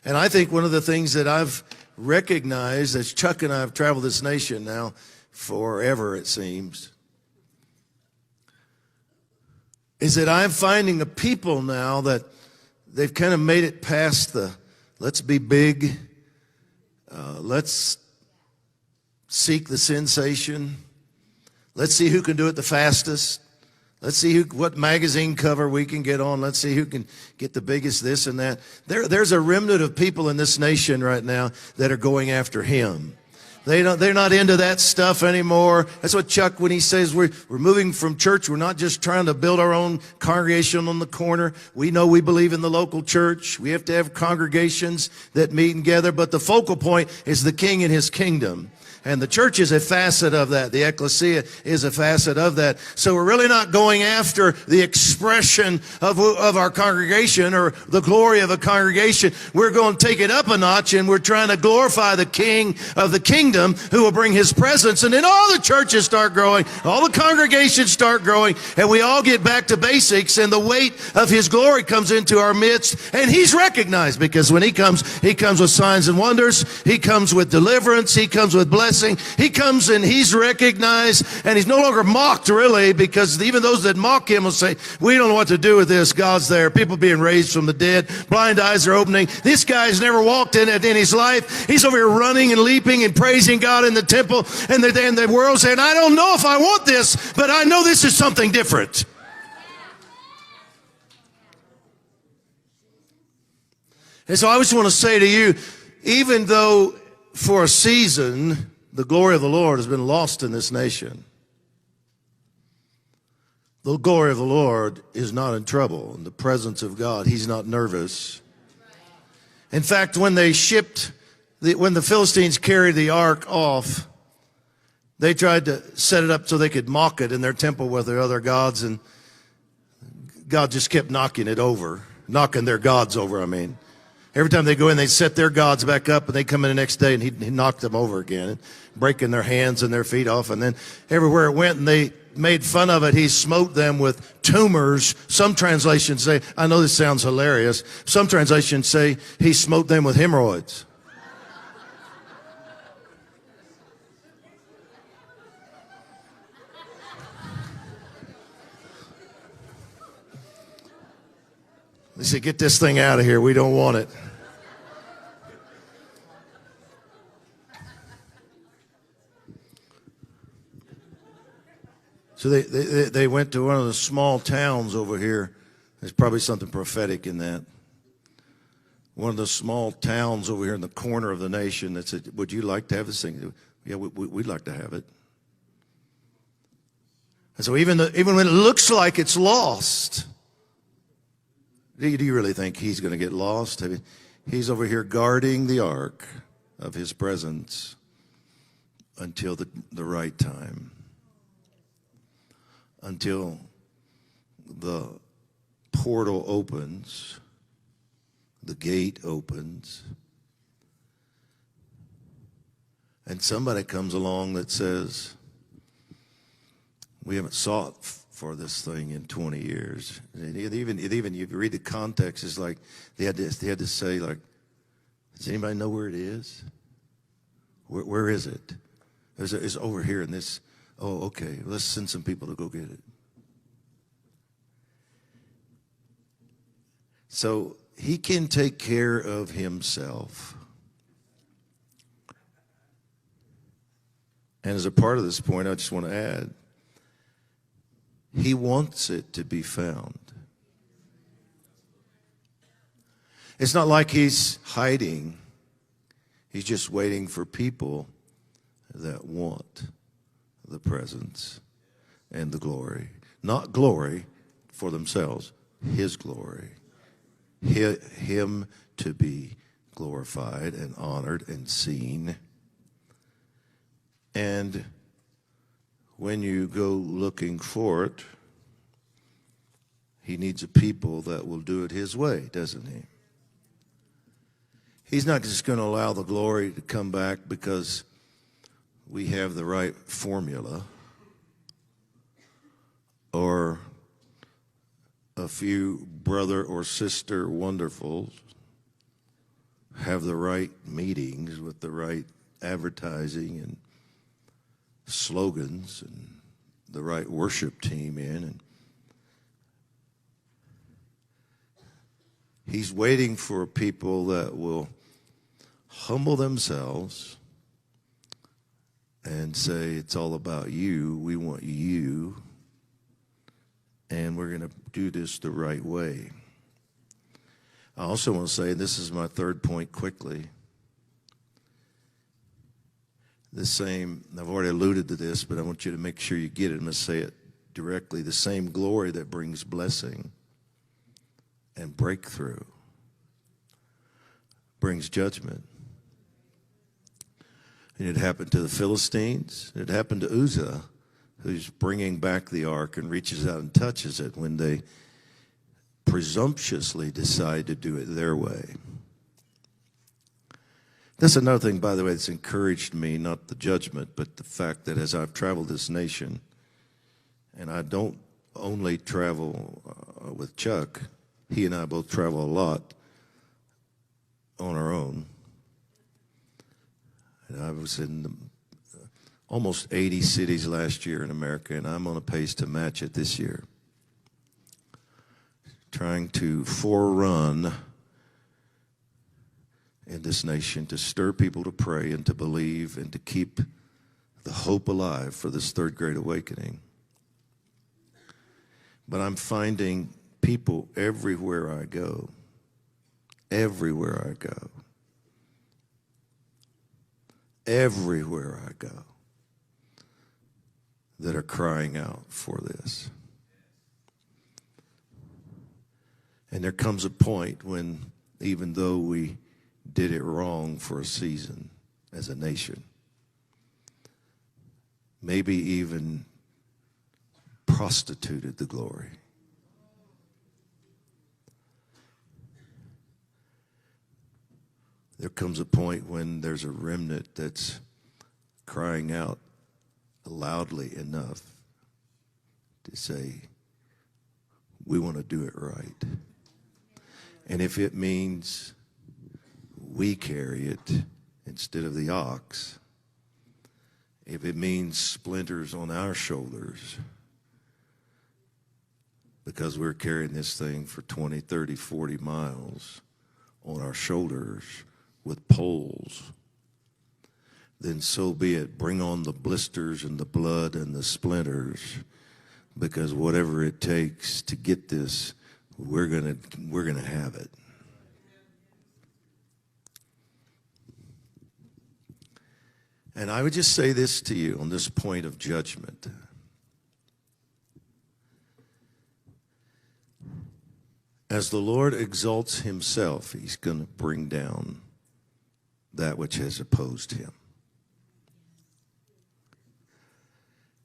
And I think one of the things that I've recognized as Chuck and I have traveled this nation now forever, it seems, is that I'm finding a people now that they've kind of made it past the let's be big, let's seek the sensation, let's see who can do it the fastest, let's see what magazine cover we can get on, let's see who can get the biggest this and that. There's a remnant of people in this nation right now that are going after him. They're not into that stuff anymore. That's what Chuck, when he says we're moving from church, we're not just trying to build our own congregation on the corner. We know we believe in the local church. We have to have congregations that meet together, but the focal point is the King and his kingdom. And the church is a facet of that. The ecclesia is a facet of that. So we're really not going after the expression of our congregation or the glory of a congregation. We're going to take it up a notch, and we're trying to glorify the King of the kingdom who will bring his presence. And then all the churches start growing, all the congregations start growing, and we all get back to basics, and the weight of his glory comes into our midst. And he's recognized, because when he comes with signs and wonders. He comes with deliverance. He comes with blessing. He comes and he's recognized, and he's no longer mocked, really, because even those that mock him will say, we don't know what to do with this. God's there. People being raised from the dead. Blind eyes are opening. This guy's never walked in it in his life. He's over here running and leaping and praising God in the temple, and the world saying, I don't know if I want this, but I know this is something different. And so I just want to say to you, even though for a season the glory of the Lord has been lost in this nation, the glory of the Lord is not in trouble. In the presence of God, he's not nervous. In fact, when the Philistines carried the ark off, they tried to set it up so they could mock it in their temple with their other gods, and God just kept knocking their gods over, Every time they go in, they set their gods back up, and they come in the next day, and he knocked them over again, breaking their hands and their feet off. And then everywhere it went, and they made fun of it, he smote them with tumors. Some translations say, I know this sounds hilarious, some translations say he smote them with hemorrhoids. They said, get this thing out of here. We don't want it. So they went to one of the small towns over here. There's probably something prophetic in that. One of the small towns over here in the corner of the nation that said, would you like to have this thing? Yeah, we'd like to have it. And so even when it looks like it's lost, do you really think he's going to get lost? He's over here guarding the ark of his presence until the right time, until the portal opens, the gate opens, and somebody comes along that says, we haven't sought for this thing in 20 years. And even you read the context, it's like they had to say, like, does anybody know where it is? Where is it? It's over here in this. Oh, okay. Let's send some people to go get it. So he can take care of himself. And as a part of this point, I just want to add, he wants it to be found. It's not like he's hiding. He's just waiting for people that want the presence and the glory. Not glory for themselves, his glory. Him to be glorified and honored and seen. And when you go looking for it, he needs a people that will do it his way, doesn't he? He's not just going to allow the glory to come back because we have the right formula or a few brother or sister wonderfuls have the right meetings with the right advertising and slogans and the right worship team in. And he's waiting for people that will humble themselves and say, it's all about you. We want you. And we're going to do this the right way. I also want to say, this is my third point quickly. I've already alluded to this, but I want you to make sure you get it. I'm going to say it directly. The same glory that brings blessing and breakthrough brings judgment. And it happened to the Philistines. It happened to Uzzah, who's bringing back the ark and reaches out and touches it when they presumptuously decide to do it their way. That's another thing, by the way, that's encouraged me, not the judgment, but the fact that as I've traveled this nation, and I don't only travel with Chuck, he and I both travel a lot on our own. And I was in almost 80 cities last year in America, and I'm on a pace to match it this year. Trying to forerun in this nation to stir people to pray and to believe and to keep the hope alive for this third great awakening. But I'm finding people everywhere I go, everywhere I go, that are crying out for this. And there comes a point when, even though we did it wrong for a season as a nation, maybe even prostituted the glory, there comes a point when there's a remnant that's crying out loudly enough to say, we want to do it right. And if it means we carry it instead of the ox, if it means splinters on our shoulders because we're carrying this thing for 20, 30, 40 miles on our shoulders with poles, then so be it. Bring on the blisters and the blood and the splinters, because whatever it takes to get this, we're gonna have it. And I would just say this to you on this point of judgment. As the Lord exalts himself, he's going to bring down that which has opposed him.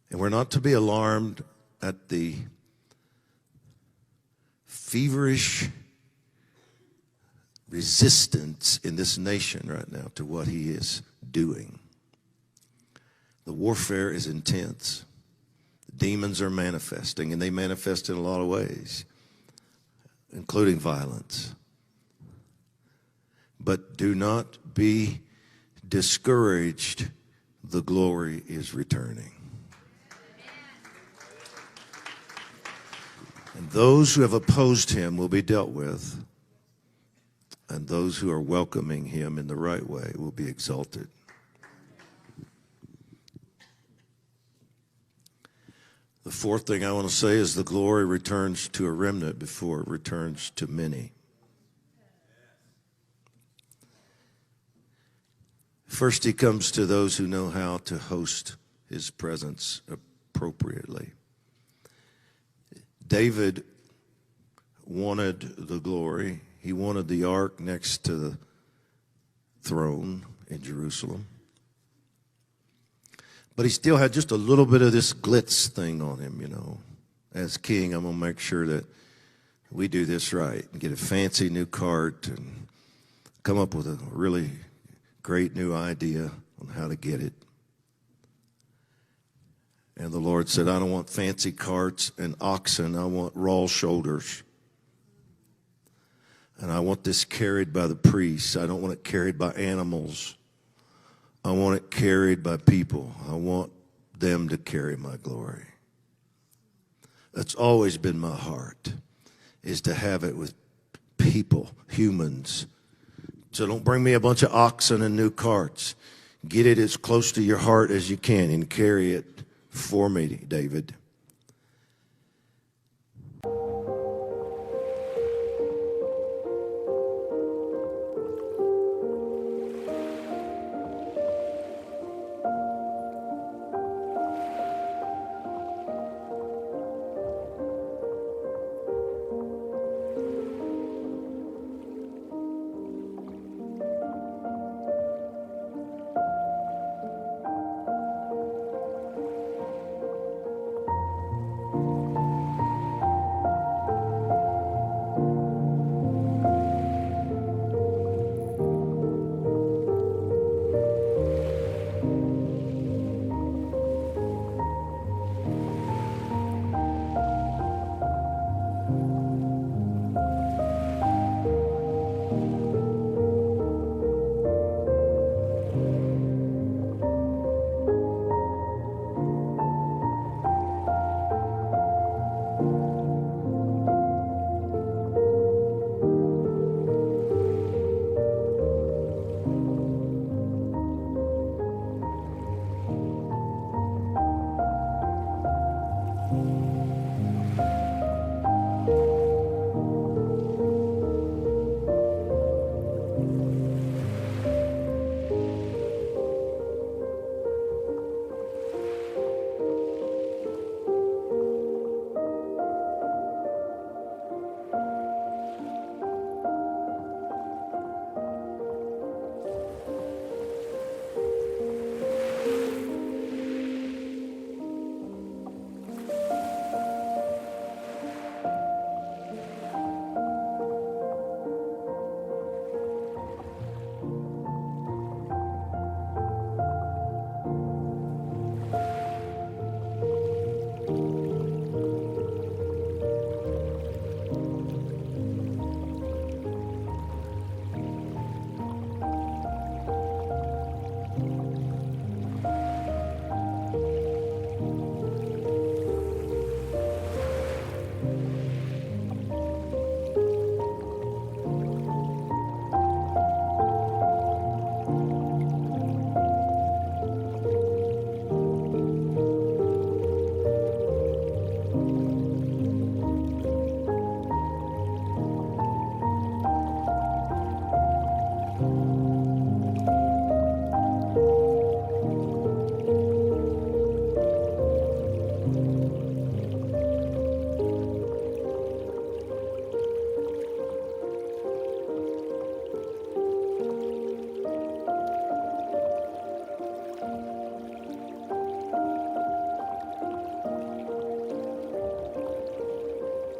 And we're not to be alarmed at the feverish resistance in this nation right now to what he is doing. The warfare is intense. The demons are manifesting, and they manifest in a lot of ways, including violence. But do not be discouraged. The glory is returning. And those who have opposed him will be dealt with, and those who are welcoming him in the right way will be exalted. The fourth thing I want to say is the glory returns to a remnant before it returns to many. First, he comes to those who know how to host his presence appropriately. David wanted the glory. He wanted the ark next to the throne in Jerusalem. But he still had just a little bit of this glitz thing on him, you know. As king, I'm going to make sure that we do this right and get a fancy new cart and come up with a really great new idea on how to get it. And the Lord said, I don't want fancy carts and oxen. I want raw shoulders. And I want this carried by the priests. I don't want it carried by animals. I want it carried by people. I want them to carry my glory. That's always been my heart, is to have it with people, humans. So don't bring me a bunch of oxen and new carts. Get it as close to your heart as you can and carry it for me, David.